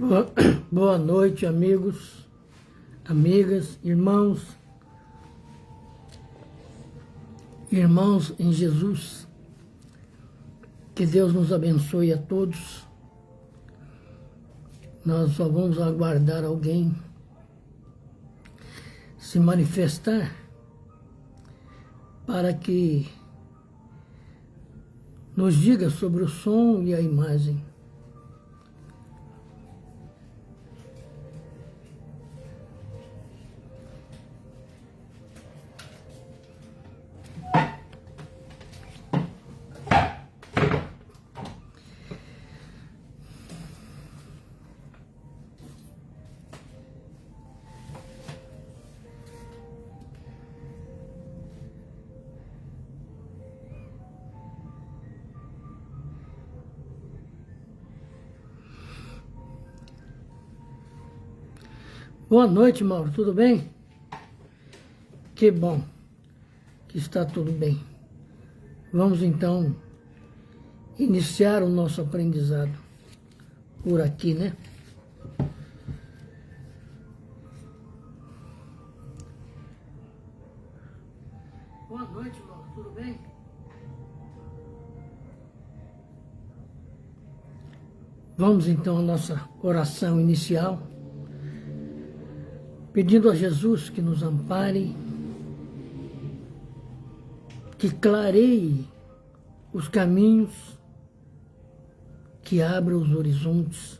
Boa boa noite, amigos, amigas, irmãos em Jesus. Que Deus nos abençoe a todos. Nós só vamos aguardar alguém se manifestar para que nos diga sobre o som e a imagem. Boa noite, Mauro, tudo bem? Que bom que está tudo bem. Vamos então iniciar o nosso aprendizado por aqui, né? Boa noite, Mauro, tudo bem? Vamos então à nossa oração inicial, pedindo a Jesus que nos ampare, que clareie os caminhos, que abra os horizontes.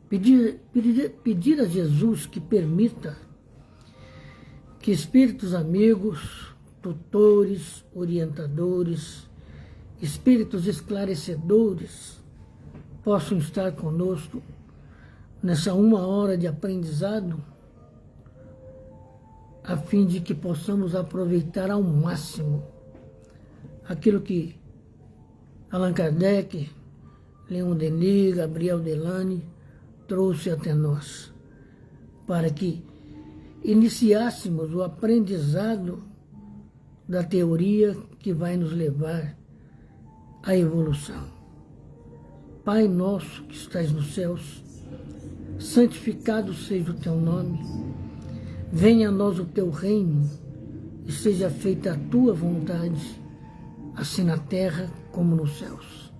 Pedir a Jesus que permita que espíritos amigos, tutores, orientadores, espíritos esclarecedores possam estar conosco nessa 1 hora de aprendizado, a fim de que possamos aproveitar ao máximo aquilo que Allan Kardec, Leon Denis, Gabriel Delany trouxe até nós, para que iniciássemos o aprendizado da teoria que vai nos levar à evolução. Pai nosso que estais nos céus, santificado seja o teu nome, venha a nós o teu reino e seja feita a tua vontade, assim na terra como nos céus.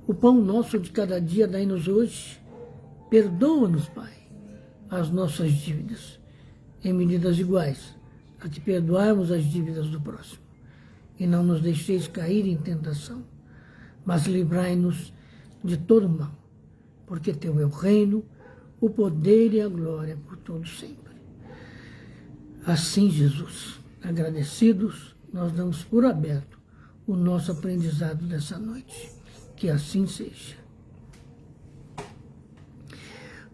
O pão nosso de cada dia dai-nos hoje, perdoa-nos, Pai, as nossas dívidas, em medidas iguais a que perdoarmos as dívidas do próximo. E não nos deixeis cair em tentação, mas livrai-nos de todo mal, porque teu é o reino, o poder e a glória por todos sempre. Assim, Jesus, agradecidos, nós damos por aberto o nosso aprendizado dessa noite. Que assim seja.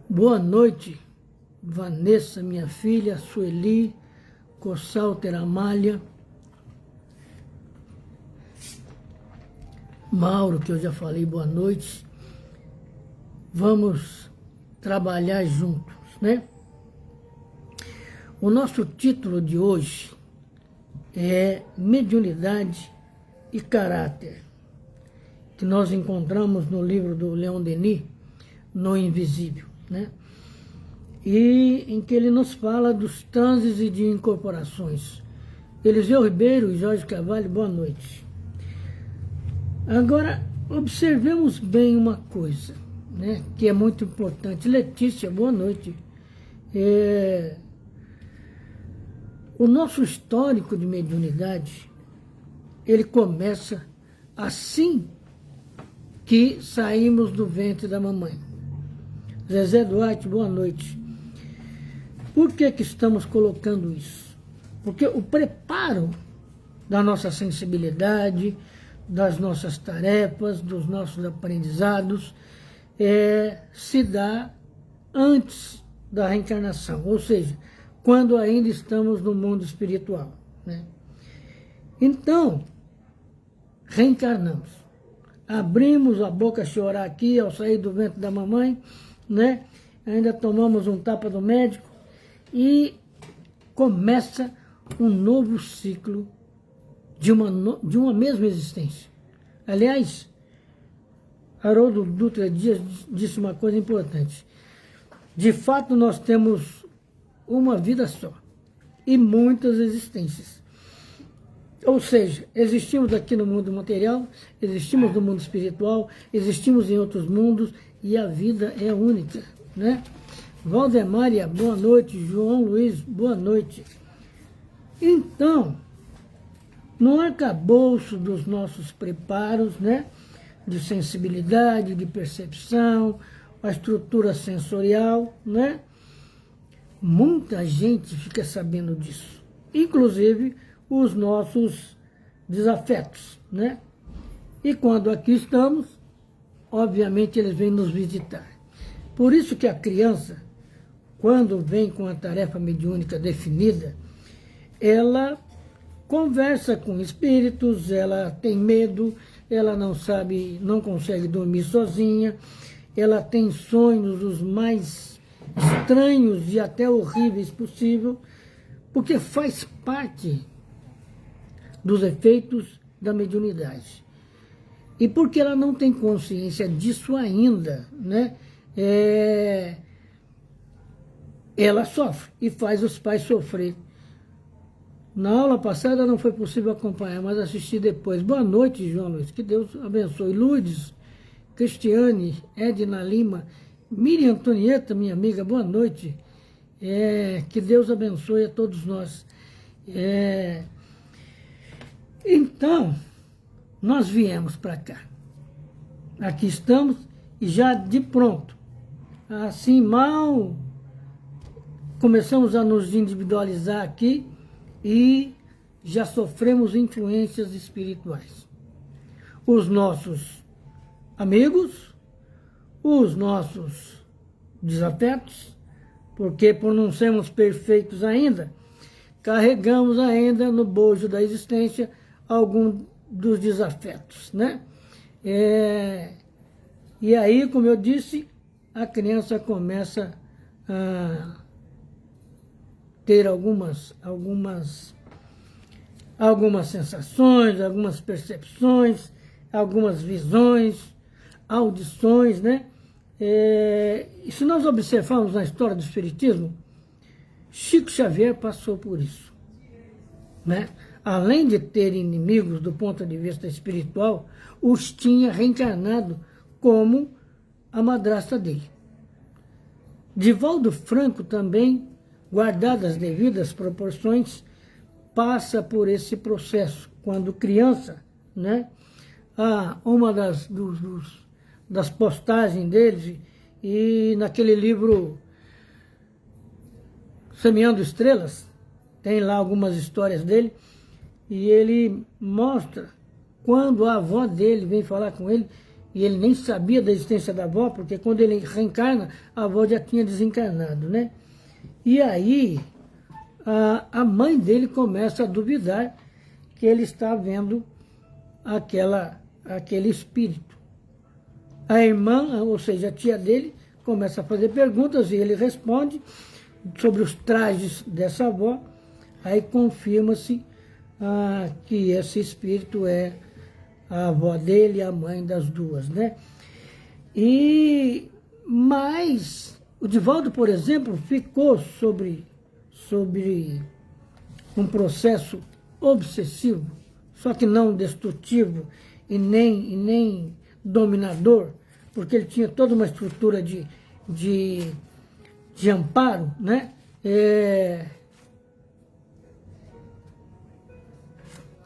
Boa noite, Vanessa, minha filha, Sueli, Cossalter Amália, Mauro, que eu já falei, boa noite. Vamos trabalhar juntos, né? O nosso título de hoje é Mediunidade e Caráter, que nós encontramos no livro do Leon Denis, No Invisível, né? E em que ele nos fala dos transes e de incorporações. Eliseu Ribeiro e Jorge Carvalho, boa noite. Agora, observemos bem uma coisa, né, que é muito importante. Letícia, boa noite. O nosso histórico de mediunidade, ele começa assim que saímos do ventre da mamãe. Zezé Duarte, boa noite. Por que estamos colocando isso? Porque o preparo da nossa sensibilidade, das nossas tarefas, dos nossos aprendizados, se dá antes da reencarnação, ou seja, quando ainda estamos no mundo espiritual, né? Então, reencarnamos. Abrimos a boca a chorar aqui ao sair do ventre da mamãe, né? Ainda tomamos um tapa do médico e começa um novo ciclo de uma mesma existência. Aliás, Haroldo Dutra Dias disse uma coisa importante. De fato, nós temos uma vida só e muitas existências. Ou seja, existimos aqui no mundo material, existimos no mundo espiritual, existimos em outros mundos e a vida é única, né? Valdemária, boa noite. João Luiz, boa noite. Então, no arcabouço dos nossos preparos, né, de sensibilidade, de percepção, a estrutura sensorial, né, muita gente fica sabendo disso, inclusive os nossos desafetos, né? E quando aqui estamos, obviamente eles vêm nos visitar. Por isso que a criança, quando vem com a tarefa mediúnica definida, ela conversa com espíritos, ela tem medo, ela não sabe, não consegue dormir sozinha, ela tem sonhos os mais estranhos e até horríveis possível, porque faz parte dos efeitos da mediunidade. E porque ela não tem consciência disso ainda, né? Ela sofre e faz os pais sofrer. Na aula passada não foi possível acompanhar, mas assisti depois. Boa noite, João Luiz. Que Deus abençoe. Lourdes, Cristiane, Edna Lima, Miriam Antonieta, minha amiga, boa noite. Que Deus abençoe a todos nós. Então, nós viemos para cá. Aqui estamos e já de pronto. Assim, mal começamos a nos individualizar aqui e já sofremos influências espirituais. Os nossos amigos, os nossos desafetos, porque por não sermos perfeitos ainda, carregamos ainda no bojo da existência algum dos desafetos, né? E aí, como eu disse, a criança começa a ter algumas sensações, algumas percepções, algumas visões, audições, né? E se nós observarmos na história do Espiritismo, Chico Xavier passou por isso, né? Além de ter inimigos do ponto de vista espiritual, os tinha reencarnado como a madrasta dele. Divaldo Franco também, guardadas as devidas proporções, passa por esse processo. Quando criança, né, uma das postagens deles, e naquele livro Semeando Estrelas, tem lá algumas histórias dele, e ele mostra quando a avó dele vem falar com ele, e ele nem sabia da existência da avó, porque quando ele reencarna, a avó já tinha desencarnado, né? E aí, a mãe dele começa a duvidar que ele está vendo aquele espírito. A irmã, ou seja, a tia dele, começa a fazer perguntas e ele responde sobre os trajes dessa avó. Aí confirma-se que esse espírito é a avó dele e a mãe das duas, né? Mas o Divaldo, por exemplo, ficou sobre um processo obsessivo, só que não destrutivo e nem dominador, porque ele tinha toda uma estrutura de amparo, né?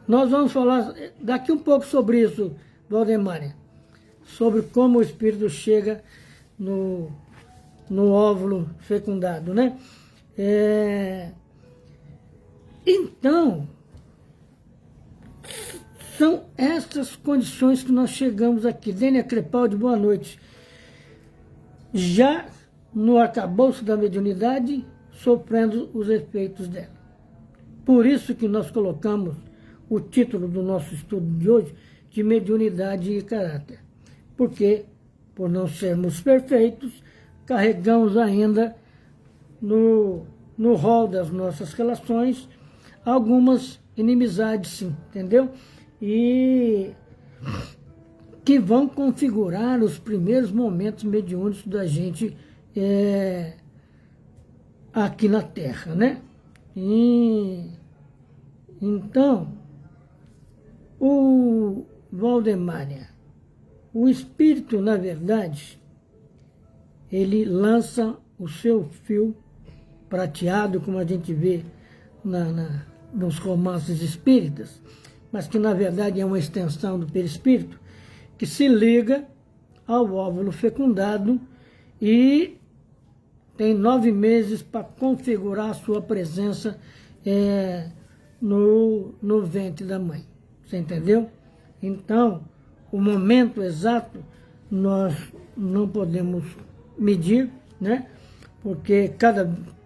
Nós vamos falar daqui um pouco sobre isso, Valdemária, sobre como o espírito chega no óvulo fecundado, né? Então, são essas condições que nós chegamos aqui. Dênia Crepaldi, boa noite. Já no arcabouço da mediunidade, sofrendo os efeitos dela. Por isso que nós colocamos o título do nosso estudo de hoje de mediunidade e caráter. Porque, por não sermos perfeitos, carregamos ainda no rol das nossas relações algumas inimizades, sim, entendeu? E que vão configurar os primeiros momentos mediúnicos da gente aqui na Terra, né? Então, o Valdemar, o espírito, na verdade, ele lança o seu fio prateado, como a gente vê nos romances espíritas, mas que, na verdade, é uma extensão do perispírito, que se liga ao óvulo fecundado e tem 9 meses para configurar a sua presença no ventre da mãe. Você entendeu? Então, o momento exato nós não podemos medir, né? Porque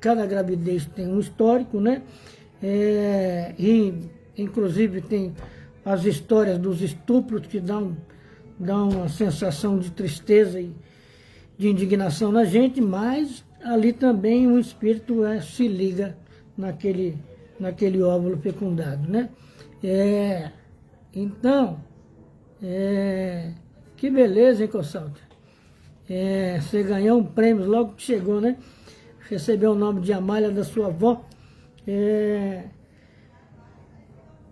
cada gravidez tem um histórico, né? E, inclusive, tem as histórias dos estupros que dão uma sensação de tristeza e de indignação na gente, mas ali também o espírito se liga naquele óvulo fecundado, né? Então, que beleza, hein, Cossalta? Você ganhou um prêmio logo que chegou, né? Recebeu o nome de Amália da sua avó.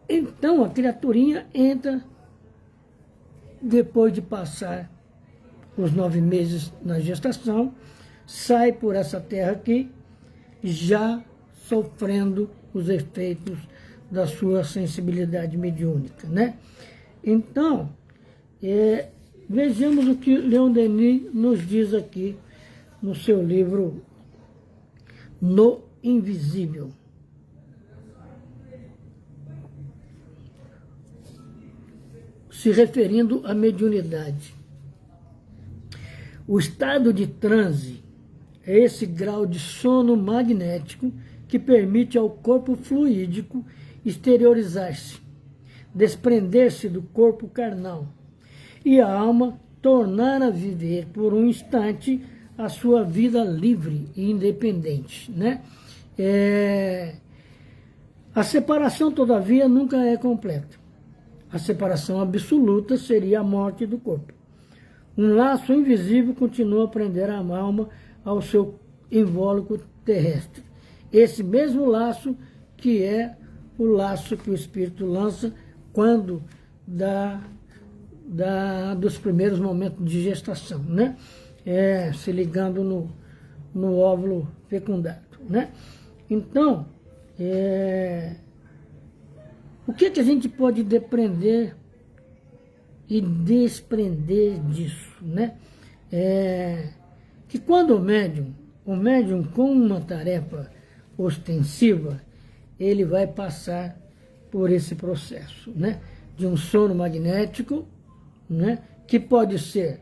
Então, a criaturinha entra depois de passar os 9 meses na gestação, sai por essa terra aqui, já sofrendo os efeitos da sua sensibilidade mediúnica, né? Então, vejamos o que Leon Denis nos diz aqui no seu livro No Invisível. Se referindo à mediunidade. O estado de transe é esse grau de sono magnético que permite ao corpo fluídico exteriorizar-se, desprender-se do corpo carnal e a alma tornar a viver por um instante a sua vida livre e independente, né? A separação, todavia, nunca é completa. A separação absoluta seria a morte do corpo. Um laço invisível continua a prender a alma ao seu invólucro terrestre. Esse mesmo laço que é o laço que o espírito lança quando dos primeiros momentos de gestação, né? Se ligando no óvulo fecundado, né? Então, o que a gente pode depreender e desprender disso, né? Que quando o médium com uma tarefa ostensiva, ele vai passar por esse processo, né? De um sono magnético, né? Que pode ser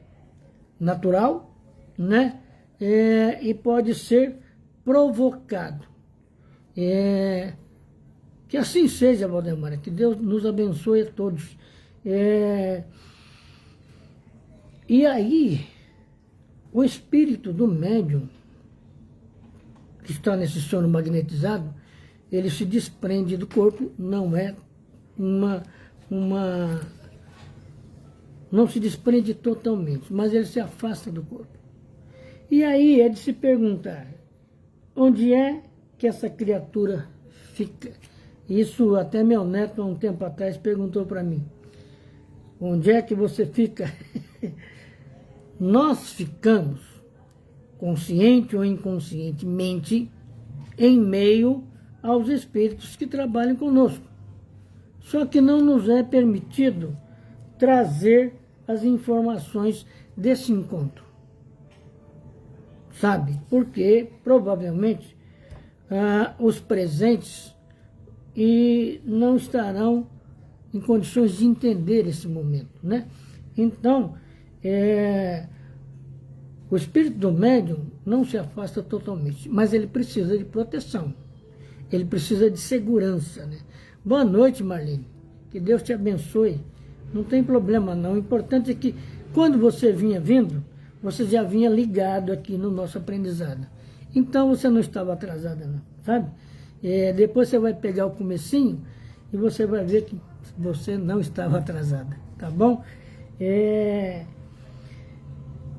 natural, né? E pode ser provocado. Que assim seja, Valdemar, que Deus nos abençoe a todos. E aí, o espírito do médium, que está nesse sono magnetizado, ele se desprende do corpo, não é não se desprende totalmente, mas ele se afasta do corpo. E aí é de se perguntar, onde é que essa criatura fica? Isso até meu neto, há um tempo atrás, perguntou para mim. Onde é que você fica? Nós ficamos, consciente ou inconscientemente, em meio aos espíritos que trabalham conosco. Só que não nos é permitido trazer as informações desse encontro. Sabe? Porque, provavelmente, os presentes não estarão em condições de entender esse momento, né? Então, o espírito do médium não se afasta totalmente, mas ele precisa de proteção, ele precisa de segurança, né? Boa noite, Marlene, que Deus te abençoe, não tem problema não, o importante é que quando você vinha vindo, você já vinha ligado aqui no nosso aprendizado, então você não estava atrasada não, sabe? Depois você vai pegar o comecinho e você vai ver que você não estava atrasada, tá bom?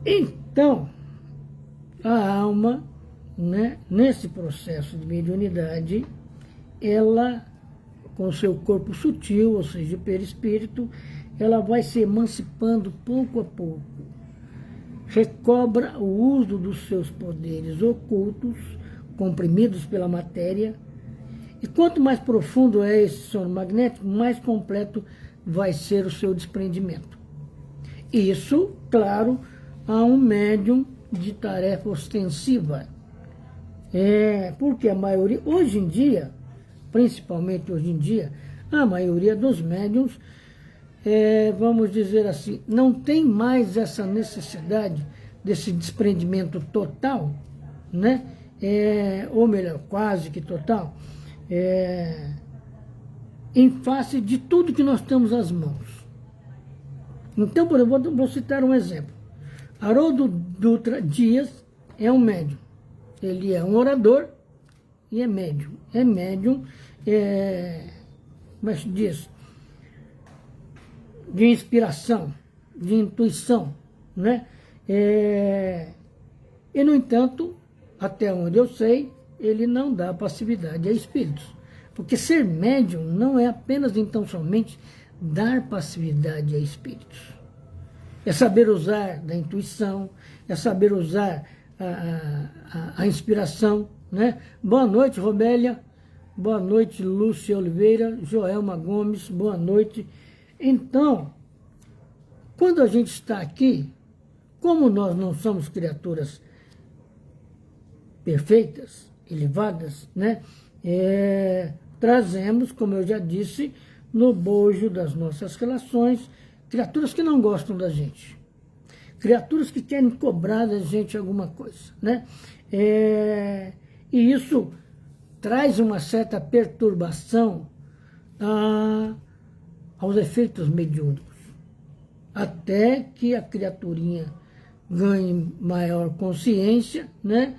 Então, a alma, né, nesse processo de mediunidade, ela, com o seu corpo sutil, ou seja, o perispírito, ela vai se emancipando pouco a pouco. Recobra o uso dos seus poderes ocultos, comprimidos pela matéria, e quanto mais profundo é esse sono magnético, mais completo vai ser o seu desprendimento. Isso, claro, a um médium de tarefa ostensiva. Porque a maioria, hoje em dia, principalmente hoje em dia, a maioria dos médiums, vamos dizer assim, não tem mais essa necessidade desse desprendimento total, né? Ou melhor, quase que total, em face de tudo que nós temos às mãos. Então, por exemplo, vou citar um exemplo. Haroldo Dutra Dias é um médium. Ele é um orador e é médium. É médium, como é que se diz? De inspiração, de intuição, né? E, no entanto, até onde eu sei, ele não dá passividade a espíritos. Porque ser médium não é apenas, então, somente dar passividade a espíritos. É saber usar da intuição, é saber usar a inspiração, né? Boa noite, Robélia. Boa noite, Lúcia Oliveira. Joelma Gomes, boa noite. Então, quando a gente está aqui, como nós não somos criaturas perfeitas, elevadas, né? Trazemos, como eu já disse, no bojo das nossas relações, criaturas que não gostam da gente, criaturas que querem cobrar da gente alguma coisa, né? E isso traz uma certa perturbação aos efeitos mediúnicos, até que a criaturinha ganhe maior consciência, né?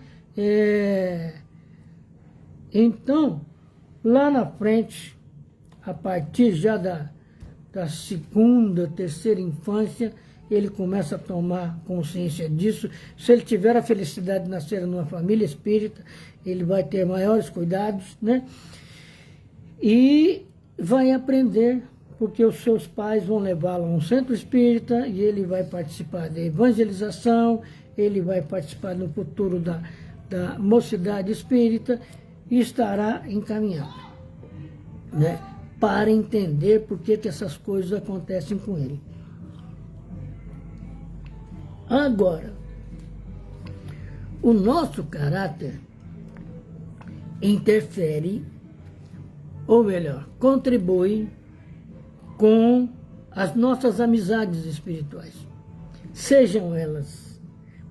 Então, lá na frente, a partir já da segunda, terceira infância, ele começa a tomar consciência disso. Se ele tiver a felicidade de nascer numa família espírita, ele vai ter maiores cuidados, né? E vai aprender, porque os seus pais vão levá-lo a um centro espírita e ele vai participar da evangelização, ele vai participar no futuro da mocidade espírita e estará encaminhado, né, para entender por que essas coisas acontecem com ele. Agora, o nosso caráter interfere, ou melhor, contribui com as nossas amizades espirituais. Sejam elas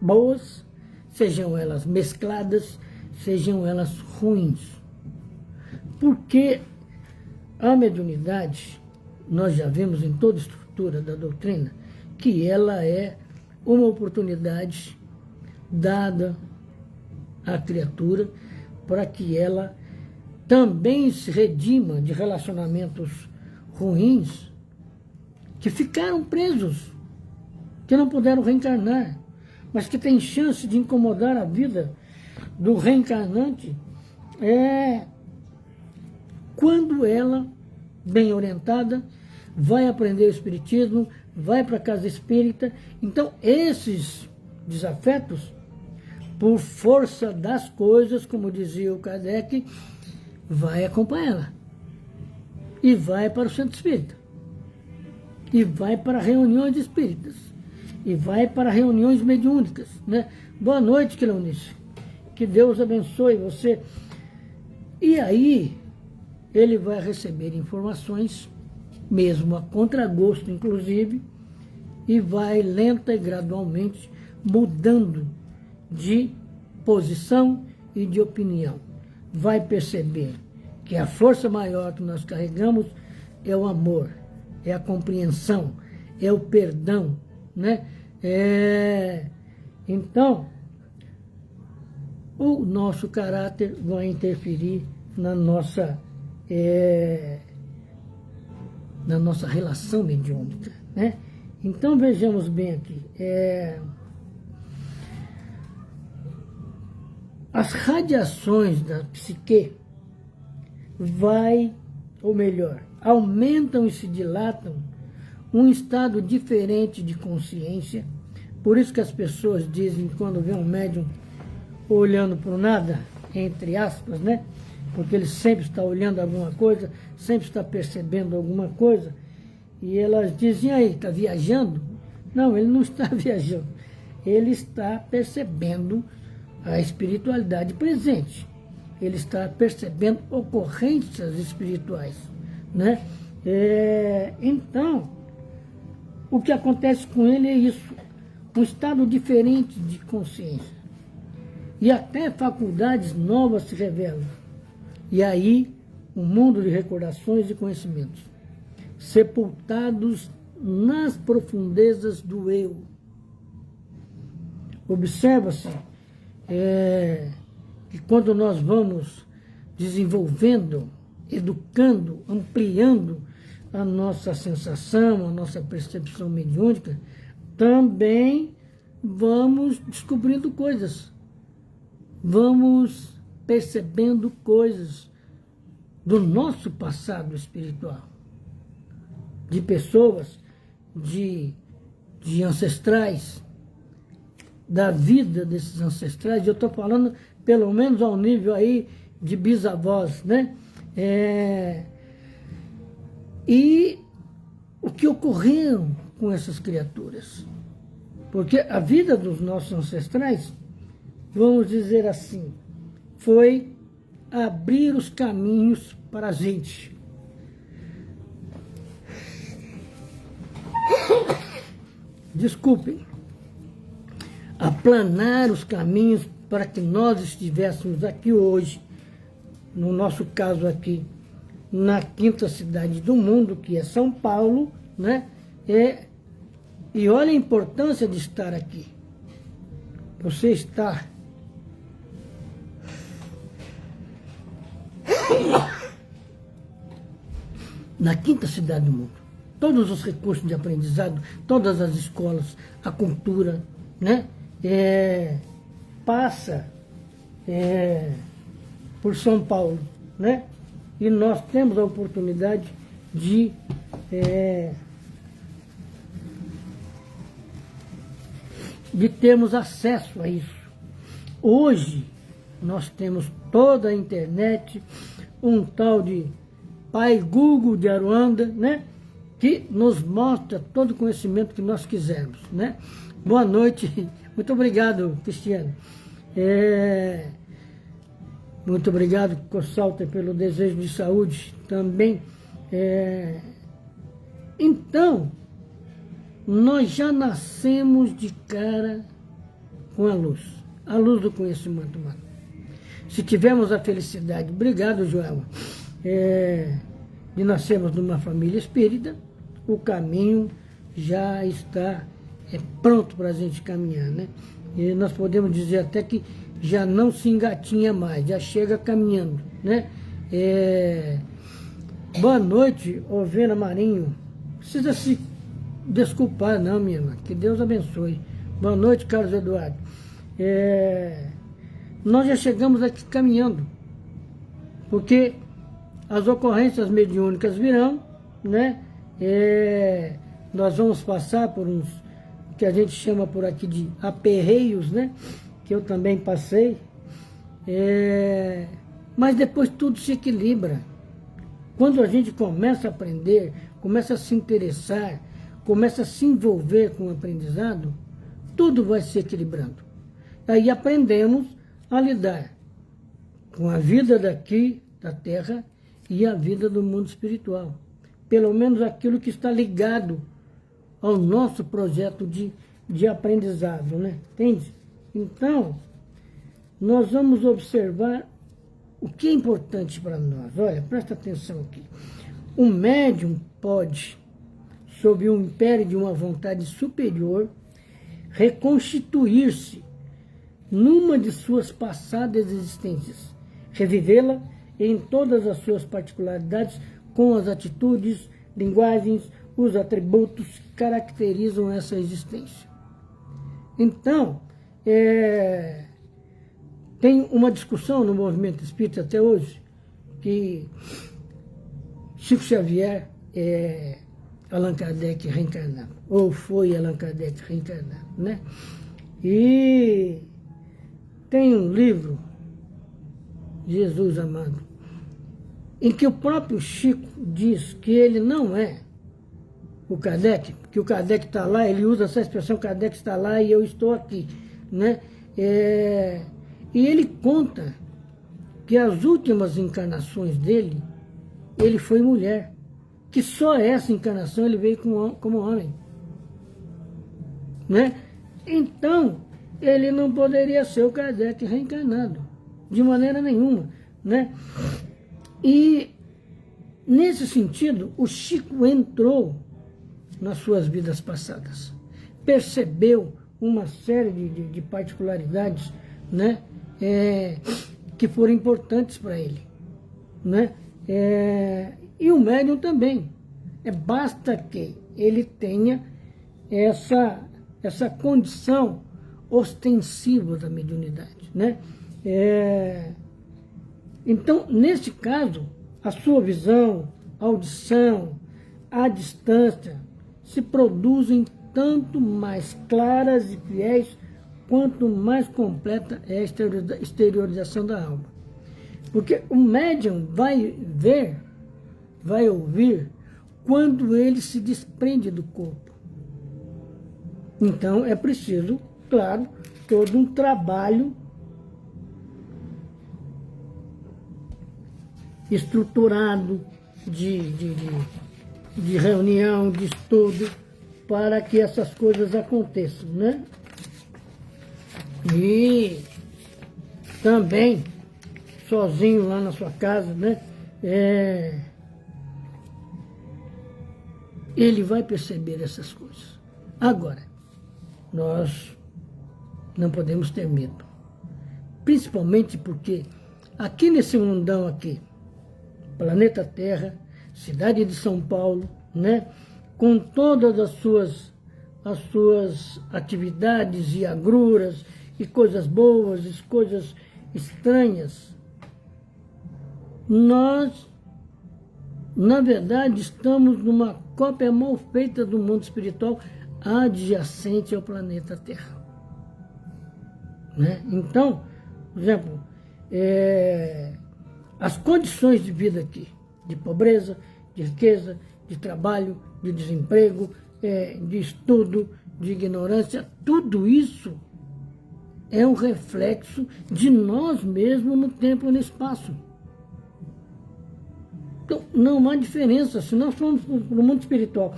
boas, sejam elas mescladas, sejam elas ruins. Porque a mediunidade, nós já vimos em toda a estrutura da doutrina, que ela é uma oportunidade dada à criatura para que ela também se redima de relacionamentos ruins que ficaram presos, que não puderam reencarnar, mas que tem chance de incomodar a vida do reencarnante quando ela, bem orientada, vai aprender o espiritismo, vai para a casa espírita. Então, esses desafetos, por força das coisas, como dizia o Kardec, vai acompanhá-la. E vai para o centro espírita. E vai para reuniões espíritas. E vai para reuniões mediúnicas, né? Boa noite, Cleonice. Que Deus abençoe você. E aí, ele vai receber informações, mesmo a contragosto, inclusive, e vai lenta e gradualmente mudando de posição e de opinião. Vai perceber que a força maior que nós carregamos é o amor, é a compreensão, é o perdão, né? Então, o nosso caráter vai interferir na nossa relação mediúnica, né? Então vejamos bem aqui. As radiações da psique aumentam e se dilatam um estado diferente de consciência. Por isso que as pessoas dizem, quando vê um médium olhando para o nada, entre aspas, né? Porque ele sempre está olhando alguma coisa, sempre está percebendo alguma coisa, e elas dizem, aí, está viajando? Não, ele não está viajando. Ele está percebendo a espiritualidade presente. Ele está percebendo ocorrências espirituais, né? Então, o que acontece com ele é isso, um estado diferente de consciência. E até faculdades novas se revelam. E aí, um mundo de recordações e conhecimentos, sepultados nas profundezas do eu. Observa-se que quando nós vamos desenvolvendo, educando, ampliando a nossa sensação, a nossa percepção mediúnica, também vamos descobrindo coisas, vamos percebendo coisas do nosso passado espiritual, de pessoas, de ancestrais, da vida desses ancestrais. Eu estou falando pelo menos ao nível aí de bisavós, né? E o que ocorreu com essas criaturas? Porque a vida dos nossos ancestrais, vamos dizer assim, foi abrir os caminhos para a gente. Desculpem. Aplanar os caminhos para que nós estivéssemos aqui hoje, no nosso caso aqui, na quinta cidade do mundo, que é São Paulo, né? E olha a importância de estar aqui. Você está na quinta cidade do mundo. Todos os recursos de aprendizado, todas as escolas, a cultura, né? Passa por São Paulo, né? E nós temos a oportunidade de termos acesso a isso. Hoje, nós temos toda a internet, um tal de Pai Google de Aruanda, né? Que nos mostra todo o conhecimento que nós quisermos, né? Boa noite. Muito obrigado, Cristiano. Muito obrigado, Cossalter, pelo desejo de saúde também. Então, nós já nascemos de cara com a luz do conhecimento humano. Se tivermos a felicidade, obrigado, Joelma, de nascermos numa família espírita, o caminho já está pronto para a gente caminhar, né? E nós podemos dizer até que já não se engatinha mais, já chega caminhando, né? Boa noite, Ovena Marinho. Não precisa se desculpar, não, minha irmã. Que Deus abençoe. Boa noite, Carlos Eduardo. Nós já chegamos aqui caminhando, porque as ocorrências mediúnicas virão, né? Nós vamos passar por uns que a gente chama por aqui de aperreios, né? Que eu também passei. Mas depois tudo se equilibra. Quando a gente começa a aprender, começa a se interessar, começa a se envolver com o aprendizado, tudo vai se equilibrando. Aí aprendemos a lidar com a vida daqui, da Terra, e a vida do mundo espiritual. Pelo menos aquilo que está ligado ao nosso projeto de aprendizado, né? Entende? Então, nós vamos observar o que é importante para nós. Olha, presta atenção aqui. O médium pode, sob o império de uma vontade superior, reconstituir-se numa de suas passadas existências, revivê-la em todas as suas particularidades, com as atitudes, linguagens, os atributos que caracterizam essa existência. Então, tem uma discussão no movimento espírita até hoje, que Chico Xavier é Allan Kardec reencarnado, ou foi Allan Kardec reencarnado, né? E tem um livro, Jesus Amado, em que o próprio Chico diz que ele não é o Kardec, que o Kardec está lá, ele usa essa expressão, Kardec está lá e eu estou aqui, né? E ele conta que as últimas encarnações dele, ele foi mulher, que só essa encarnação ele veio como homem, né? Então, ele não poderia ser o Kardec reencarnado, de maneira nenhuma, né? E, nesse sentido, o Chico entrou nas suas vidas passadas, percebeu uma série de particularidades, né? Que foram importantes para ele, né? E o médium também. Basta que ele tenha essa condição ostensiva da mediunidade, né? Então, neste caso, a sua visão, a audição, a distância se produzem tanto mais claras e fiéis quanto mais completa é a exteriorização da alma. Porque o médium vai ver, vai ouvir, quando ele se desprende do corpo. Então, é preciso, claro, todo um trabalho estruturado de reunião, de estudo, para que essas coisas aconteçam, né? E também, sozinho lá na sua casa, né? Ele vai perceber essas coisas. Agora, nós não podemos ter medo. Principalmente porque aqui nesse mundão aqui, planeta Terra, cidade de São Paulo, né? Com todas as suas atividades e agruras, e coisas boas, e coisas estranhas, nós, na verdade, estamos numa cópia mal feita do mundo espiritual adjacente ao planeta Terra, né? Então, por exemplo, as condições de vida aqui, de pobreza, de riqueza, de trabalho, de desemprego, de estudo, de ignorância, tudo isso é um reflexo de nós mesmos no tempo e no espaço. Então, não há diferença. Se nós formos para o mundo espiritual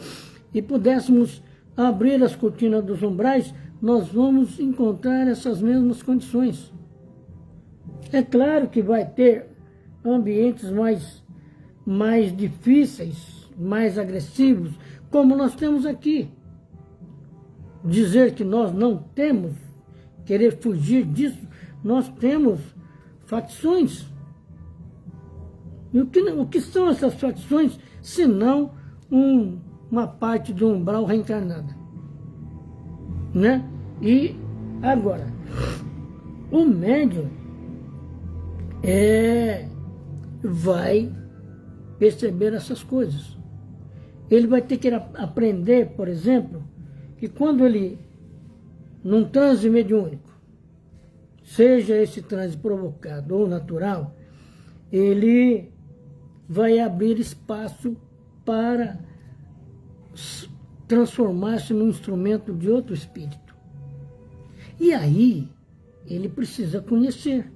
e pudéssemos abrir as cortinas dos umbrais, nós vamos encontrar essas mesmas condições. É claro que vai ter ambientes mais difíceis, mais agressivos, como nós temos aqui. Dizer que nós não temos, querer fugir disso, nós temos facções. E o que são essas facções, senão uma parte do umbral reencarnada, né? E agora, o médium vai perceber essas coisas. Ele vai ter que aprender, por exemplo, que quando ele, num transe mediúnico, seja esse transe provocado ou natural, ele vai abrir espaço para transformar-se num instrumento de outro espírito. E aí, ele precisa conhecer,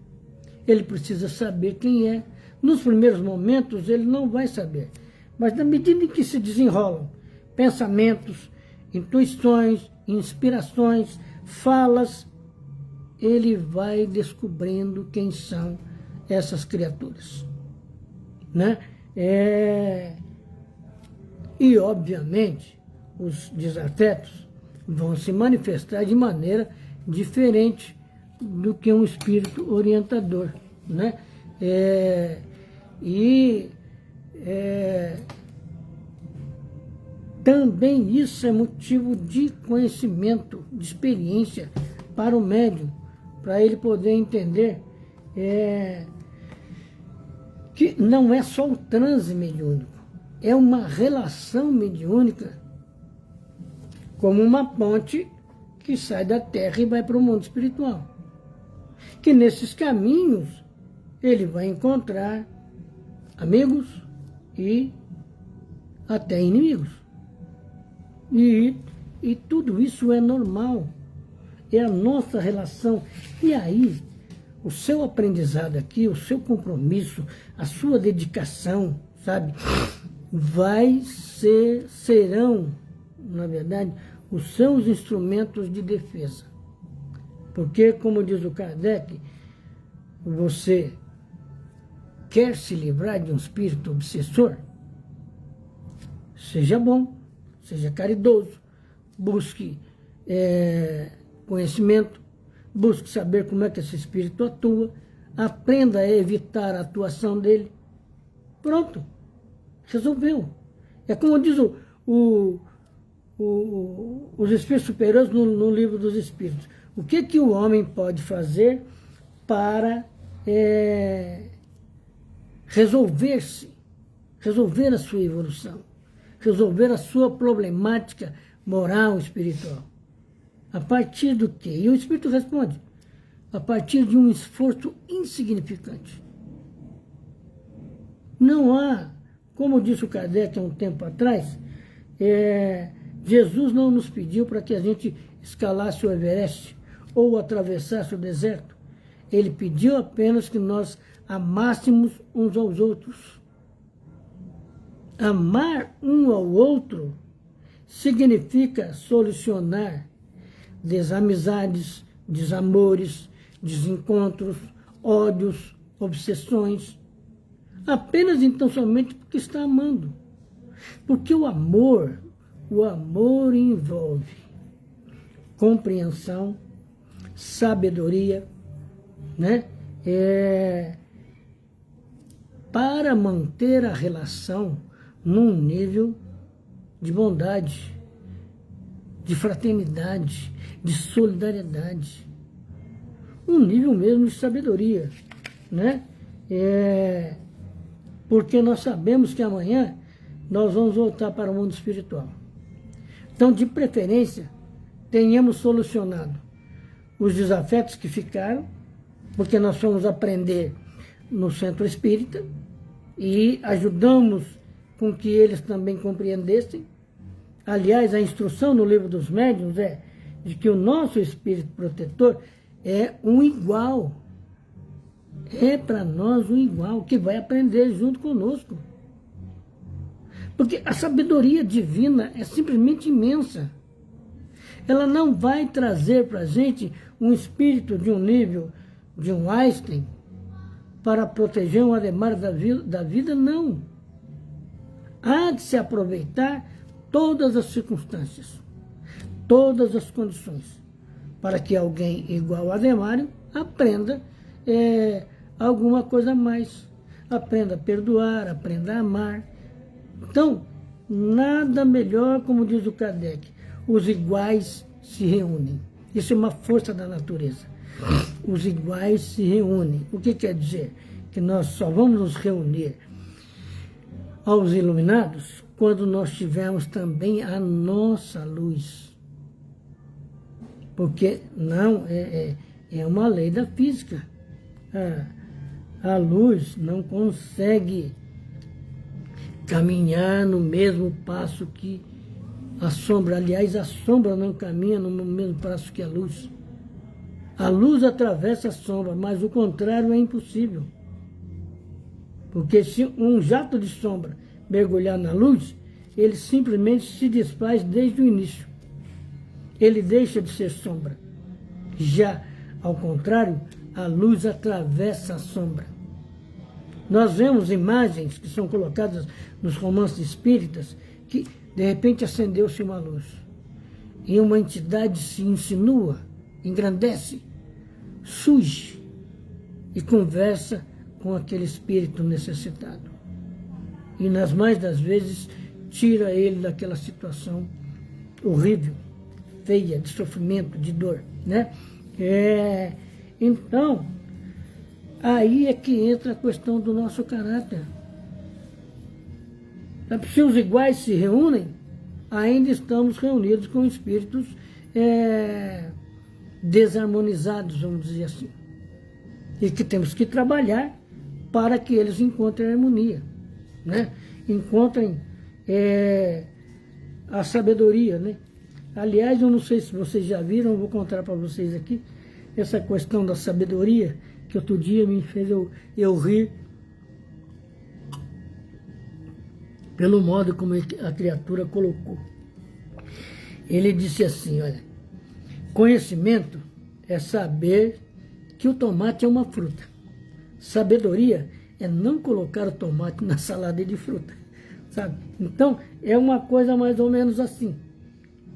ele precisa saber quem é. Nos primeiros momentos, ele não vai saber, mas na medida em que se desenrolam pensamentos, intuições, inspirações, falas, ele vai descobrindo quem são essas criaturas, né? E, obviamente, os desafetos vão se manifestar de maneira diferente do que um espírito orientador, né? Também isso é motivo de conhecimento, de experiência para o médium, para ele poder entender que não é só o transe mediúnico, é uma relação mediúnica como uma ponte que sai da Terra e vai para o mundo espiritual. Que nesses caminhos ele vai encontrar amigos e até inimigos. E tudo isso é normal. É a nossa relação. E aí, o seu aprendizado aqui, o seu compromisso, a sua dedicação, sabe, serão, na verdade, os seus instrumentos de defesa. Porque, como diz o Kardec, você quer se livrar de um espírito obsessor? Seja bom, seja caridoso, busque conhecimento, busque saber como é que esse espírito atua, aprenda a evitar a atuação dele. Pronto, resolveu. É como diz os espíritos superiores no livro dos espíritos. O que o homem pode fazer para resolver a sua evolução, resolver a sua problemática moral, espiritual? A partir do quê? E o espírito responde: a partir de um esforço insignificante. Não há, como disse o Kardec há um tempo atrás, Jesus não nos pediu para que a gente escalasse o Everest ou atravessasse o deserto. Ele pediu apenas que nós amássemos uns aos outros. Amar um ao outro significa solucionar desamizades, desamores, desencontros, ódios, obsessões. Apenas então somente porque está amando. Porque o amor envolve compreensão, sabedoria, né? Para manter a relação num nível de bondade, de fraternidade, de solidariedade, um nível mesmo de sabedoria, né? Porque nós sabemos que amanhã nós vamos voltar para o mundo espiritual. Então, de preferência, tenhamos solucionado os desafetos que ficaram, porque nós fomos aprender no centro espírita e ajudamos com que eles também compreendessem. Aliás, a instrução no livro dos médiuns é de que o nosso espírito protetor é um igual. É para nós um igual, que vai aprender junto conosco. Porque a sabedoria divina é simplesmente imensa. Ela não vai trazer para a gente um espírito de um nível de um Einstein para proteger um Ademar da vida, não. Há de se aproveitar todas as circunstâncias, todas as condições, para que alguém igual a Ademário aprenda alguma coisa a mais. Aprenda a perdoar, aprenda a amar. Então, nada melhor, como diz o Kardec, os iguais se reúnem. Isso é uma força da natureza. Os iguais se reúnem. O que quer dizer? Que nós só vamos nos reunir aos iluminados quando nós tivermos também a nossa luz. Porque não é uma lei da física. A luz não consegue caminhar no mesmo passo que a sombra. Aliás, a sombra não caminha no mesmo passo que a luz. A luz atravessa a sombra, mas o contrário é impossível. Porque se um jato de sombra mergulhar na luz, ele simplesmente se desfaz desde o início. Ele deixa de ser sombra. Já, ao contrário, a luz atravessa a sombra. Nós vemos imagens que são colocadas nos romances espíritas que, de repente, acendeu-se uma luz. E uma entidade se insinua, engrandece, surge e conversa com aquele espírito necessitado. E nas mais das vezes tira ele daquela situação horrível, feia, de sofrimento, de dor, né? Então, aí é que entra a questão do nosso caráter. Se os iguais se reúnem, ainda estamos reunidos com espíritos desarmonizados, vamos dizer assim. E que temos que trabalhar para que eles encontrem harmonia, né? Encontrem a sabedoria, né? Aliás, eu não sei se vocês já viram, eu vou contar para vocês aqui, essa questão da sabedoria, que outro dia me fez eu rir, pelo modo como a criatura colocou. Ele disse assim, olha, conhecimento é saber que o tomate é uma fruta. Sabedoria é não colocar o tomate na salada de fruta, sabe? Então, é uma coisa mais ou menos assim.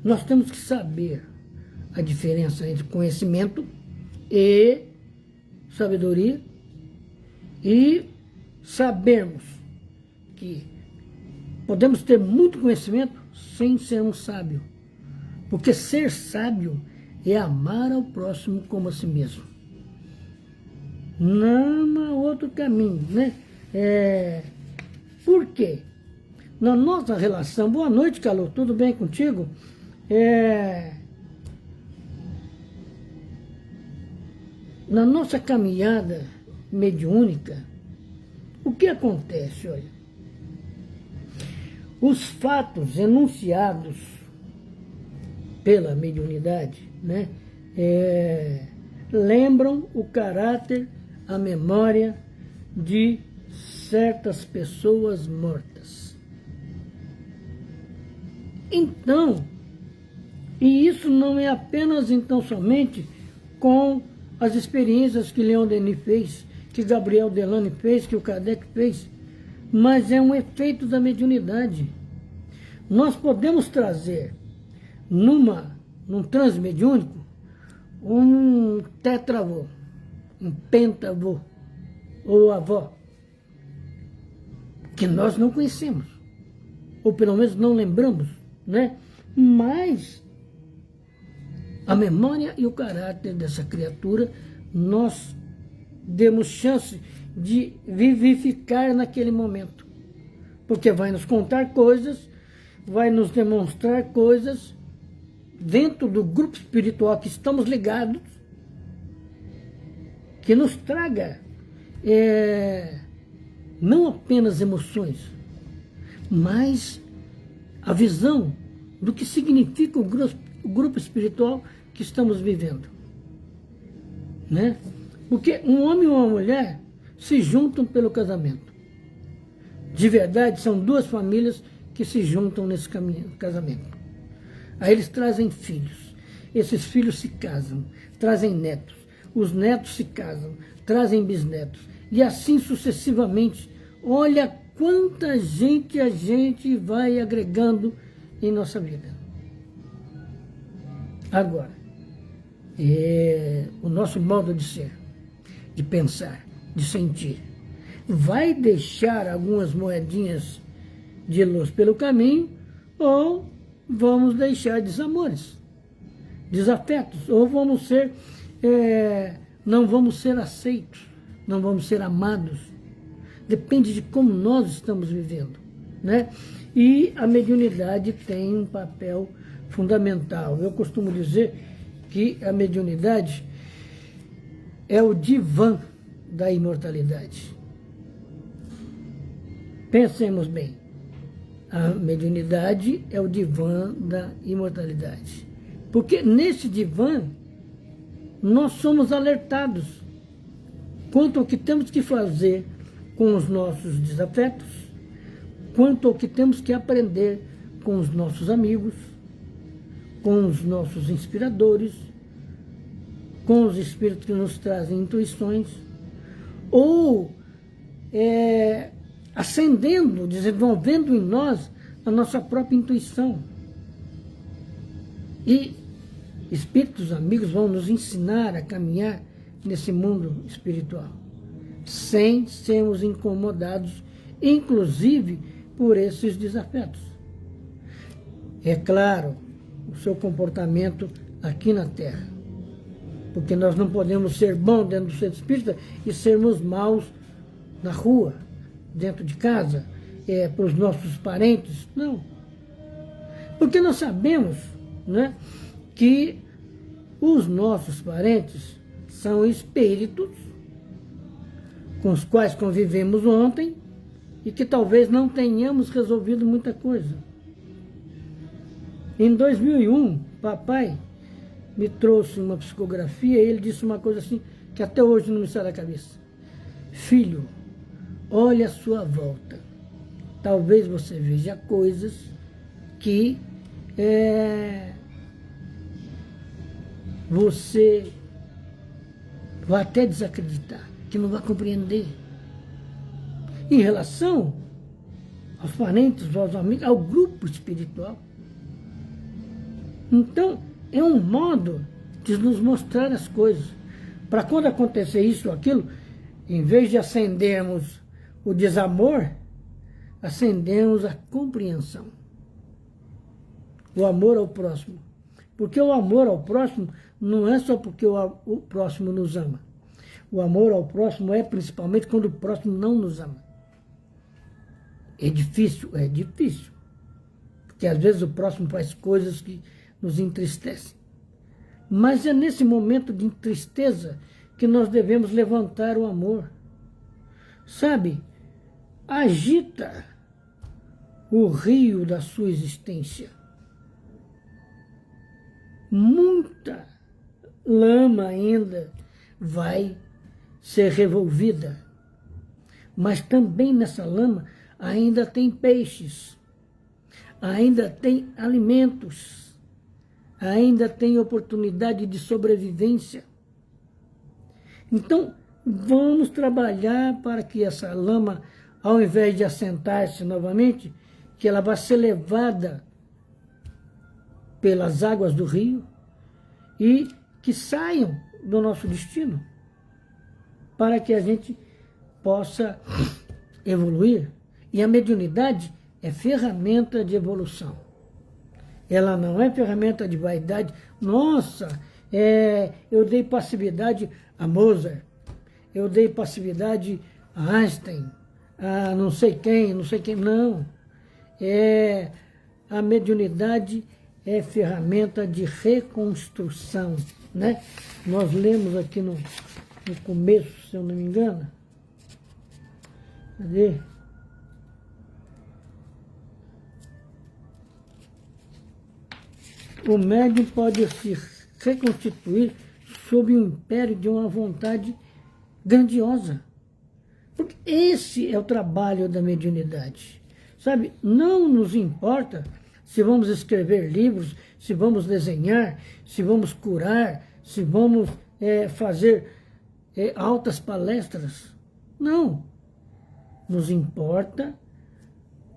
Nós temos que saber a diferença entre conhecimento e sabedoria e sabermos que podemos ter muito conhecimento sem ser um sábio. Porque ser sábio é amar ao próximo como a si mesmo. Não há outro caminho, né? Por quê? Na nossa relação... Boa noite, Calor, tudo bem contigo? Na nossa caminhada mediúnica, o que acontece, olha? Os fatos enunciados pela mediunidade, né, lembram o caráter, a memória de certas pessoas mortas. Então, e isso não é apenas então somente com as experiências que Leon Denis fez, que Gabriel Delany fez, que o Kardec fez, mas é um efeito da mediunidade. Nós podemos trazer num transe mediúnico um tetravô, um pentavô, ou avó, que nós não conhecemos, ou pelo menos não lembramos, né? Mas a memória e o caráter dessa criatura, nós demos chance de vivificar naquele momento. Porque vai nos contar coisas, vai nos demonstrar coisas dentro do grupo espiritual que estamos ligados, que nos traga não apenas emoções, mas a visão do que significa o grupo espiritual que estamos vivendo, né? Porque um homem e uma mulher se juntam pelo casamento. De verdade, são duas famílias que se juntam nesse casamento. Aí eles trazem filhos. Esses filhos se casam, trazem netos. Os netos se casam, trazem bisnetos. E assim sucessivamente. Olha quanta gente a gente vai agregando em nossa vida. Agora, o nosso modo de ser, de pensar, de sentir, vai deixar algumas moedinhas de luz pelo caminho, ou vamos deixar desamores, desafetos, ou vamos ser, não vamos ser aceitos, não vamos ser amados. Depende de como nós estamos vivendo, né? E a mediunidade tem um papel fundamental. Eu costumo dizer que a mediunidade é o divã da imortalidade. Pensemos bem. A mediunidade é o divã da imortalidade. Porque nesse divã, nós somos alertados quanto ao que temos que fazer com os nossos desafetos, quanto ao que temos que aprender com os nossos amigos, com os nossos inspiradores, com os espíritos que nos trazem intuições, ou acendendo, desenvolvendo em nós a nossa própria intuição. E espíritos amigos vão nos ensinar a caminhar nesse mundo espiritual, sem sermos incomodados, inclusive por esses desafetos. É claro, o seu comportamento aqui na Terra. Porque nós não podemos ser bons dentro do centro espírita e sermos maus na rua, dentro de casa, para os nossos parentes. Não. Porque nós sabemos, né, que os nossos parentes são espíritos com os quais convivemos ontem e que talvez não tenhamos resolvido muita coisa. Em 2001, papai me trouxe uma psicografia e ele disse uma coisa assim que até hoje não me sai da cabeça. Filho, olhe à sua volta. Talvez você veja coisas que você vai até desacreditar, que não vai compreender. Em relação aos parentes, aos amigos, ao grupo espiritual. Então, é um modo de nos mostrar as coisas. Para quando acontecer isso ou aquilo, em vez de acendermos o desamor, acendemos a compreensão. O amor ao próximo. Porque o amor ao próximo não é só porque o próximo nos ama. O amor ao próximo é principalmente quando o próximo não nos ama. É difícil, é difícil. Porque às vezes o próximo faz coisas que nos entristecem. Mas é nesse momento de tristeza que nós devemos levantar o amor. Sabe, agita o rio da sua existência. Muita lama ainda vai ser revolvida. Mas também nessa lama ainda tem peixes, ainda tem alimentos, ainda tem oportunidade de sobrevivência. Então, vamos trabalhar para que essa lama, ao invés de assentar-se novamente, que ela vá ser levada pelas águas do rio e que saiam do nosso destino, para que a gente possa evoluir. E a mediunidade é ferramenta de evolução. Ela não é ferramenta de vaidade. Nossa, eu dei passividade a Mozart, eu dei passividade a Einstein, a não sei quem. Não. A mediunidade é ferramenta de reconstrução, né? Nós lemos aqui no começo, se eu não me engano. Cadê? O médium pode se reconstituir sob o império de uma vontade grandiosa. Porque esse é o trabalho da mediunidade. Sabe, não nos importa se vamos escrever livros, se vamos desenhar, se vamos curar, se vamos fazer altas palestras. Não. Nos importa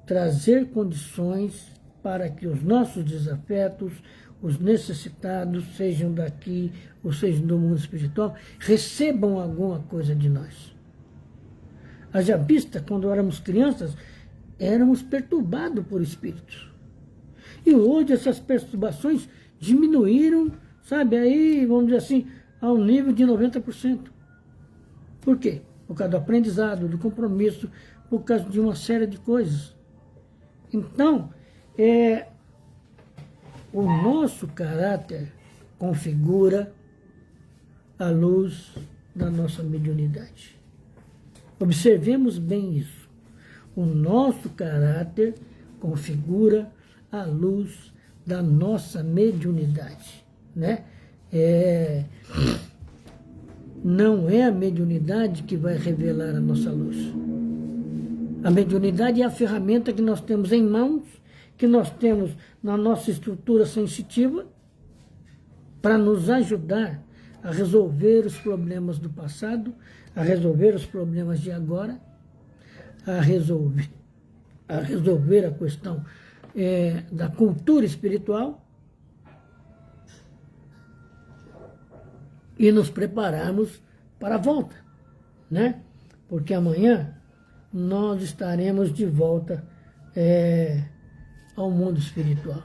trazer condições para que os nossos desafetos, os necessitados, sejam daqui ou sejam do mundo espiritual, recebam alguma coisa de nós. Haja vista, quando éramos crianças, éramos perturbados por espíritos. E hoje essas perturbações diminuíram, sabe, aí, vamos dizer assim, ao nível de 90%. Por quê? Por causa do aprendizado, do compromisso, por causa de uma série de coisas. Então, o nosso caráter configura a luz da nossa mediunidade. Observemos bem isso. O nosso caráter configura a luz da nossa mediunidade, né? Não é a mediunidade que vai revelar a nossa luz. A mediunidade é a ferramenta que nós temos em mãos, que nós temos na nossa estrutura sensitiva, para nos ajudar a resolver os problemas do passado, a resolver os problemas de agora, a resolver a questão da cultura espiritual e nos prepararmos para a volta, né? Porque amanhã nós estaremos de volta ao mundo espiritual.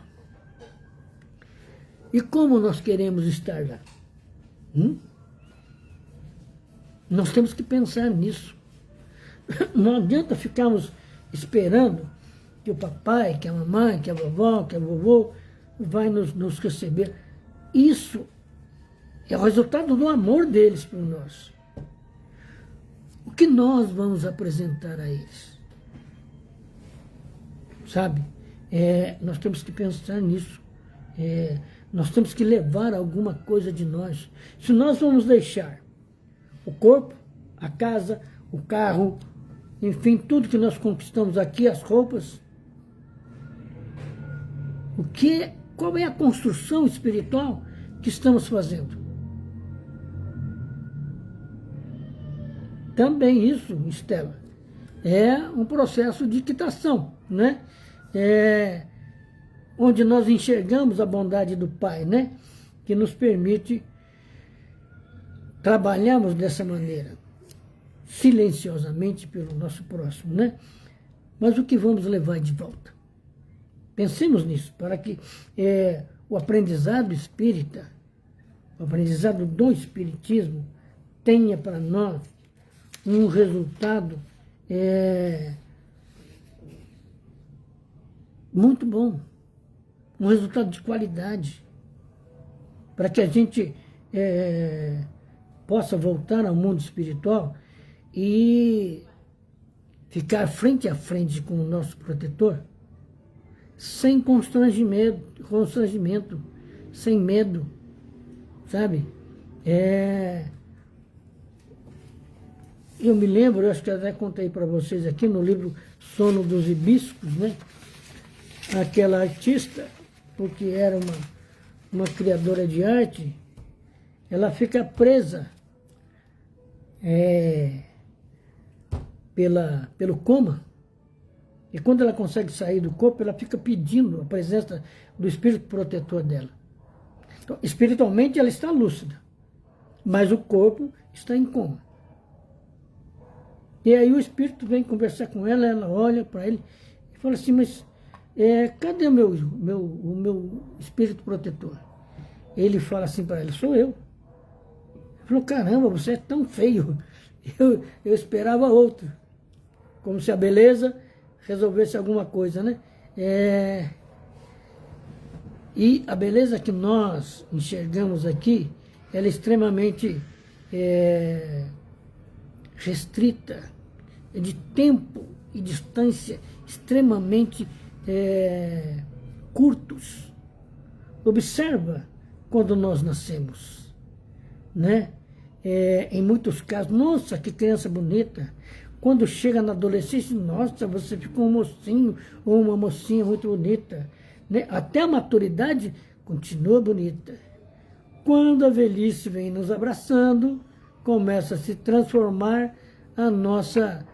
E como nós queremos estar lá? Nós temos que pensar nisso. Não adianta ficarmos esperando que o papai, que a mamãe, que a vovó, que a vovô vai nos receber. Isso é o resultado do amor deles por nós. O que nós vamos apresentar a eles? Sabe? Nós temos que pensar nisso. Nós temos que levar alguma coisa de nós. Se nós vamos deixar o corpo, a casa, o carro, enfim, tudo que nós conquistamos aqui, as roupas, qual é a construção espiritual que estamos fazendo? Também isso, Estela, é um processo de quitação, né? Onde nós enxergamos a bondade do Pai, né? Que nos permite trabalharmos dessa maneira, silenciosamente pelo nosso próximo, né? Mas o que vamos levar de volta? Pensemos nisso, para que o aprendizado espírita, o aprendizado do espiritismo, tenha para nós um resultado muito bom, um resultado de qualidade, para que a gente possa voltar ao mundo espiritual e ficar frente a frente com o nosso protetor, sem constrangimento, sem medo, sabe? Eu me lembro, eu acho que até contei para vocês aqui no livro Sono dos Hibiscos, né? Aquela artista, porque era uma criadora de arte, ela fica presa pelo coma, e quando ela consegue sair do corpo, ela fica pedindo a presença do espírito protetor dela. Então, espiritualmente ela está lúcida, mas o corpo está em coma. E aí o espírito vem conversar com ela, ela olha para ele e fala assim, mas cadê o meu espírito protetor? Ele fala assim para ela, sou eu. Ele falou, caramba, você é tão feio, eu esperava outro. Como se a beleza resolvesse alguma coisa, né? E a beleza que nós enxergamos aqui, ela é extremamente restrita, de tempo e distância extremamente curtos. Observa quando nós nascemos, né? Em muitos casos, nossa, que criança bonita. Quando chega na adolescência, nossa, você ficou um mocinho ou uma mocinha muito bonita, né? Até a maturidade continua bonita. Quando a velhice vem nos abraçando, começa a se transformar a nossa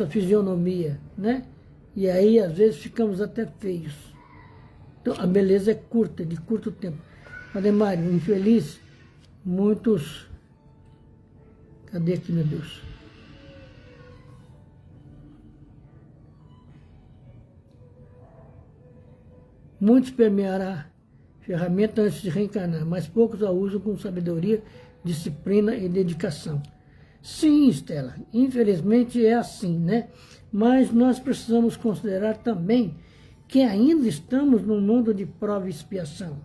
fisionomia, né? E aí, às vezes, ficamos até feios. Então, a beleza é curta, de curto tempo. Ademário, infeliz, muitos... Cadê aqui, meu Deus? Muitos permeará ferramenta antes de reencarnar, mas poucos a usam com sabedoria, disciplina e dedicação. Sim, Estela, infelizmente é assim, né? Mas nós precisamos considerar também que ainda estamos num mundo de prova e expiação,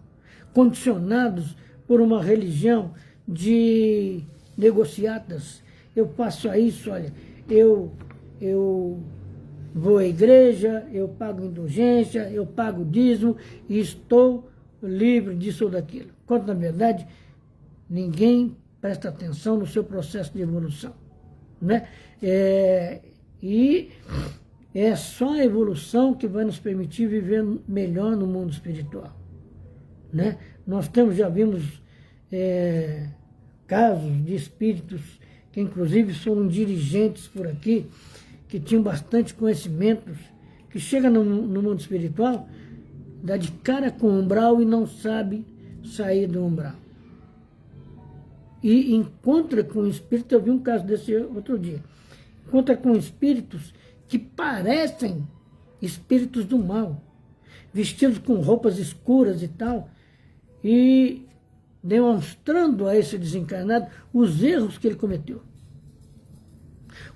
condicionados por uma religião de negociatas. Eu faço isso, olha, eu vou à igreja, eu pago indulgência, eu pago dízimo e estou livre disso ou daquilo. Quando, na verdade, ninguém presta atenção no seu processo de evolução, né? E é só a evolução que vai nos permitir viver melhor no mundo espiritual, né? Nós já vimos casos de espíritos que, inclusive, foram dirigentes por aqui, que tinham bastante conhecimentos, que chega no mundo espiritual, dá de cara com o umbral e não sabe sair do umbral. E encontra com espíritos, eu vi um caso desse outro dia, encontra com espíritos que parecem espíritos do mal, vestidos com roupas escuras e tal, e demonstrando a esse desencarnado os erros que ele cometeu.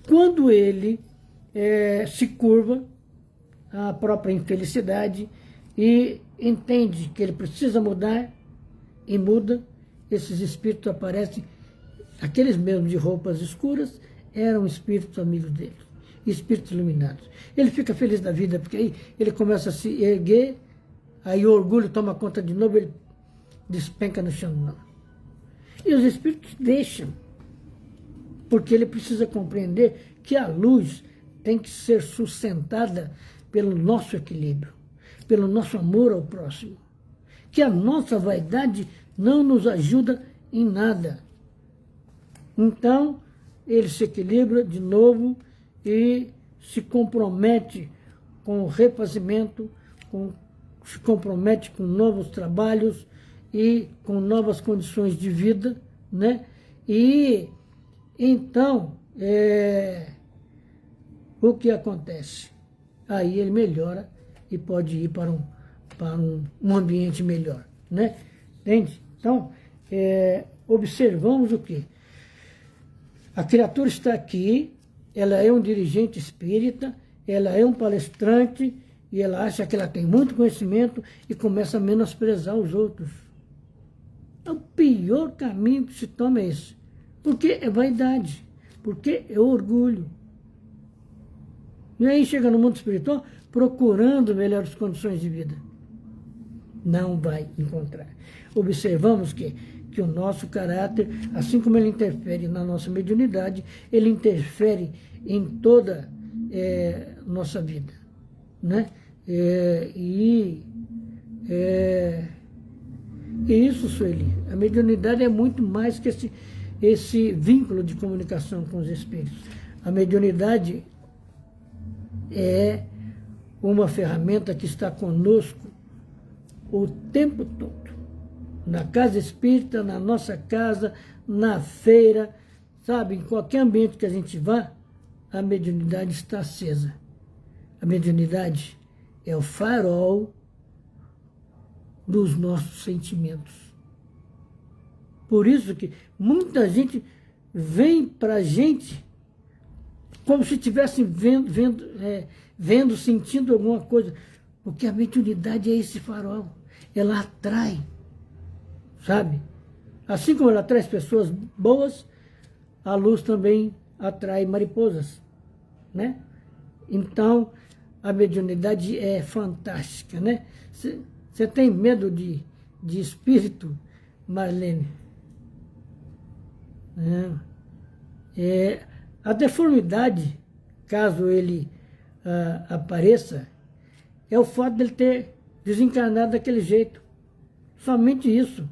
Quando ele se curva à própria infelicidade e entende que ele precisa mudar e muda, esses espíritos aparecem, aqueles mesmos de roupas escuras, eram espíritos amigos dele, espíritos iluminados. Ele fica feliz da vida, porque aí ele começa a se erguer, aí o orgulho toma conta de novo, ele despenca no chão. Não. E os espíritos deixam, porque ele precisa compreender que a luz tem que ser sustentada pelo nosso equilíbrio, pelo nosso amor ao próximo, que a nossa vaidade não nos ajuda em nada. Então, ele se equilibra de novo e se compromete com o refazimento, se compromete com novos trabalhos e com novas condições de vida, né? E então, o que acontece? Aí ele melhora e pode ir para um ambiente melhor, né? Entende? Então, observamos o quê? A criatura está aqui, ela é um dirigente espírita, ela é um palestrante, e ela acha que ela tem muito conhecimento e começa a menosprezar os outros. O pior caminho que se toma é esse. Porque é vaidade, porque é orgulho. E aí chega no mundo espiritual procurando melhores condições de vida. Não vai encontrar. Observamos que o nosso caráter, assim como ele interfere na nossa mediunidade, ele interfere em toda nossa vida, né? E isso, Sueli, a mediunidade é muito mais que esse vínculo de comunicação com os espíritos. A mediunidade é uma ferramenta que está conosco o tempo todo. Na casa espírita, na nossa casa, na feira, sabe? Em qualquer ambiente que a gente vá, a mediunidade está acesa. A mediunidade é o farol dos nossos sentimentos. Por isso que muita gente vem para a gente como se estivesse vendo, sentindo alguma coisa. Porque a mediunidade é esse farol. Ela atrai, sabe? Assim como ela atrai pessoas boas, a luz também atrai mariposas, né? Então, a mediunidade é fantástica, né? Você tem medo de espírito, Marlene? A deformidade, caso ele apareça, é o fato dele ter desencarnado daquele jeito. Somente isso.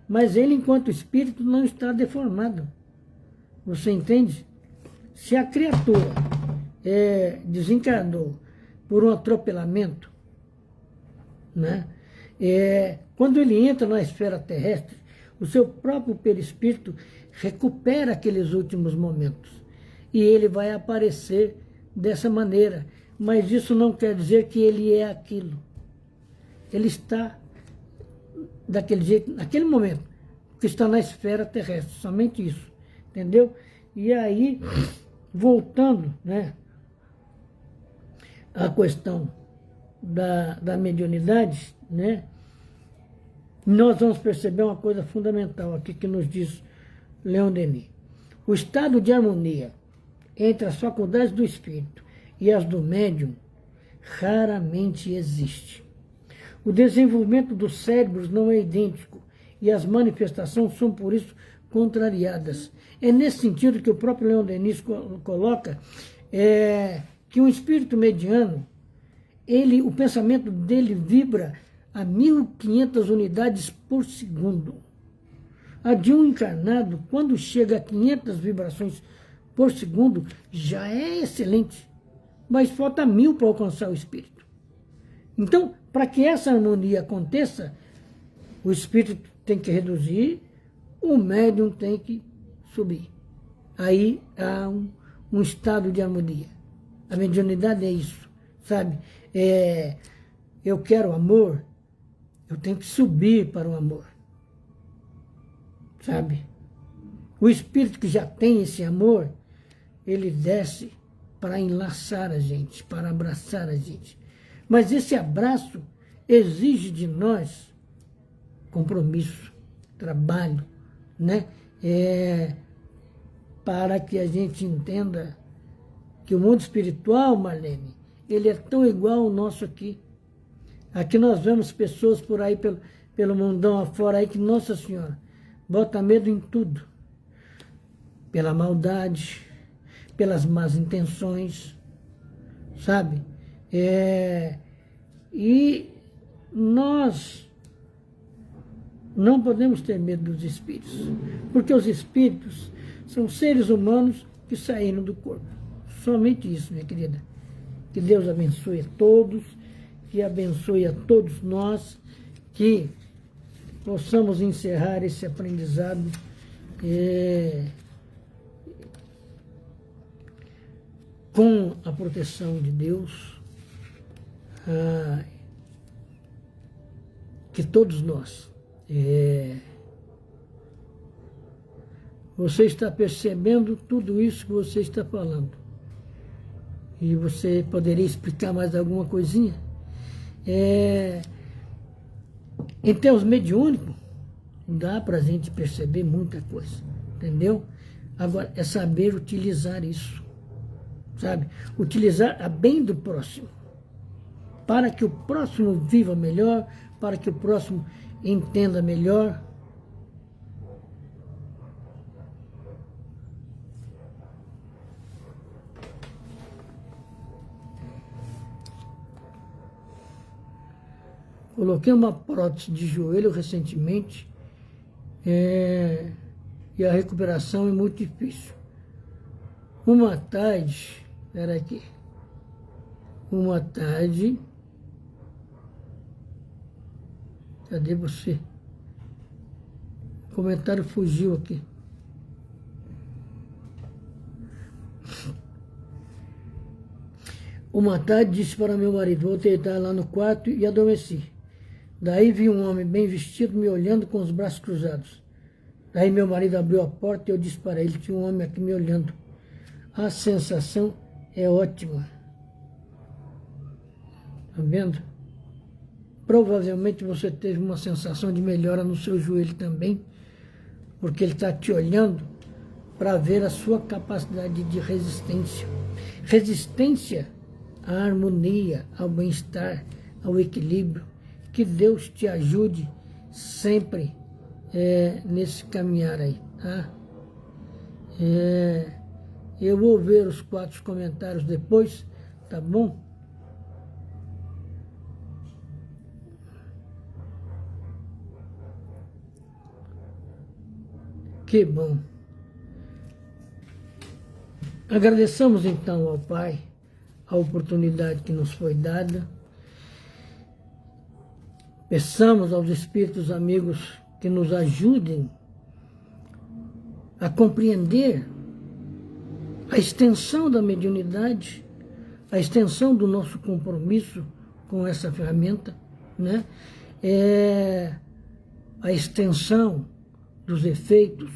Mas ele, enquanto espírito, não está deformado. Você entende? Se a criatura desencarnou por um atropelamento, né? Quando ele entra na esfera terrestre, o seu próprio perispírito recupera aqueles últimos momentos. E ele vai aparecer dessa maneira. Mas isso não quer dizer que ele é aquilo. Ele está daquele jeito, naquele momento, que está na esfera terrestre, somente isso, entendeu? E aí, voltando, né, à questão da mediunidade, né, nós vamos perceber uma coisa fundamental aqui que nos diz Leon Denis. O estado de harmonia entre as faculdades do espírito e as do médium raramente existe. O desenvolvimento dos cérebros não é idêntico e as manifestações são, por isso, contrariadas. É nesse sentido que o próprio Leon Denis coloca que um espírito mediano, o pensamento dele vibra a 1.500 unidades por segundo. A de um encarnado, quando chega a 500 vibrações por segundo, já é excelente. Mas falta 1.000 para alcançar o espírito. Então, para que essa harmonia aconteça, o espírito tem que reduzir, o médium tem que subir. Aí há um estado de harmonia. A mediunidade é isso, sabe? Eu quero amor, eu tenho que subir para o amor. sabe? O Espírito que já tem esse amor, ele desce para enlaçar a gente, para abraçar a gente. Mas esse abraço exige de nós compromisso, trabalho, né? Para que a gente entenda que o mundo espiritual, Marlene, ele é tão igual ao nosso aqui. Aqui nós vemos pessoas por aí, pelo mundão afora aí, que, Nossa Senhora, bota medo em tudo. Pela maldade, pelas más intenções, sabe? E nós não podemos ter medo dos espíritos, porque os espíritos são seres humanos que saíram do corpo. Somente isso, minha querida. Que Deus abençoe a todos, que abençoe a todos nós, que possamos encerrar esse aprendizado com a proteção de Deus, que todos nós, você está percebendo tudo isso que você está falando. E você poderia explicar mais alguma coisinha? Em termos mediúnicos, dá para a gente perceber muita coisa, entendeu? Agora, é saber utilizar isso, sabe? Utilizar a bem do próximo, para que o próximo viva melhor, para que o próximo entenda melhor. Coloquei uma prótese de joelho recentemente e a recuperação é muito difícil. Uma tarde, cadê você? O comentário fugiu aqui. Uma tarde disse para meu marido, vou deitar lá no quarto e adormeci. Daí vi um homem bem vestido me olhando com os braços cruzados. Daí meu marido abriu a porta e eu disse para ele, tinha um homem aqui me olhando. A sensação é ótima. Tá vendo? Provavelmente você teve uma sensação de melhora no seu joelho também, porque ele está te olhando para ver a sua capacidade de resistência. Resistência à harmonia, ao bem-estar, ao equilíbrio. Que Deus te ajude sempre nesse caminhar aí, tá? Eu vou ver os 4 comentários depois, tá bom? Que bom. Agradeçamos então ao Pai a oportunidade que nos foi dada. Peçamos aos espíritos amigos que nos ajudem a compreender a extensão da mediunidade, a extensão do nosso compromisso com essa ferramenta, né? A extensão dos efeitos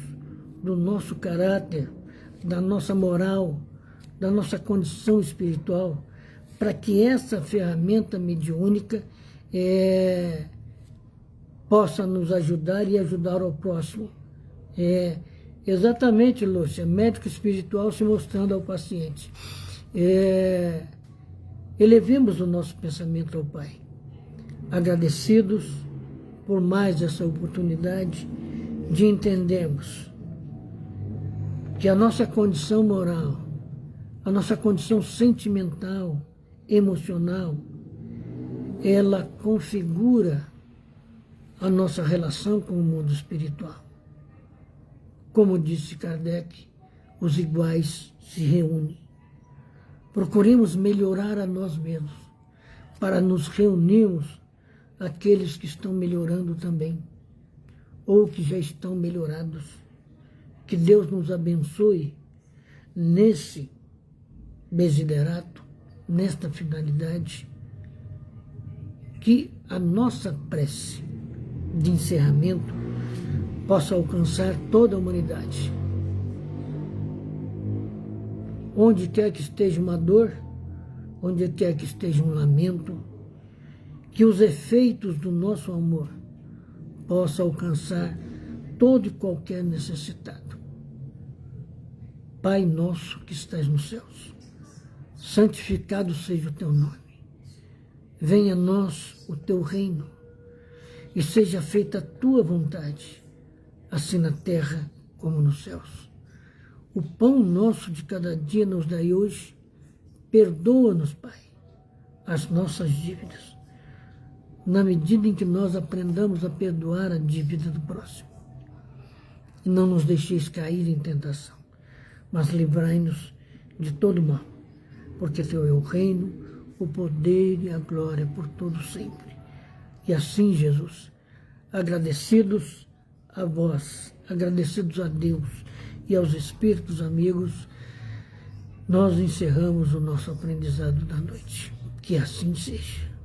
do nosso caráter, da nossa moral, da nossa condição espiritual, para que essa ferramenta mediúnica possa nos ajudar e ajudar ao próximo. Exatamente, Lúcia, médico espiritual se mostrando ao paciente. Elevemos o nosso pensamento ao Pai, agradecidos por mais essa oportunidade de entendermos que a nossa condição moral, a nossa condição sentimental, emocional, ela configura a nossa relação com o mundo espiritual. Como disse Kardec, os iguais se reúnem. Procuremos melhorar a nós mesmos, para nos reunirmos àqueles que estão melhorando também, ou que já estão melhorados. Que Deus nos abençoe nesse desiderato, nesta finalidade, que a nossa prece de encerramento possa alcançar toda a humanidade. Onde quer que esteja uma dor, onde quer que esteja um lamento, que os efeitos do nosso amor possam alcançar todo e qualquer necessitado. Pai nosso que estás nos céus, santificado seja o teu nome. Venha a nós o teu reino e seja feita a tua vontade, assim na terra como nos céus. O pão nosso de cada dia nos dai hoje. Perdoa-nos, Pai, as nossas dívidas, na medida em que nós aprendamos a perdoar a dívida do próximo. E não nos deixeis cair em tentação, mas livrai-nos de todo mal, porque teu é o reino, o poder e a glória por todo sempre. E assim, Jesus, agradecidos a vós, agradecidos a Deus e aos Espíritos amigos, nós encerramos o nosso aprendizado da noite. Que assim seja.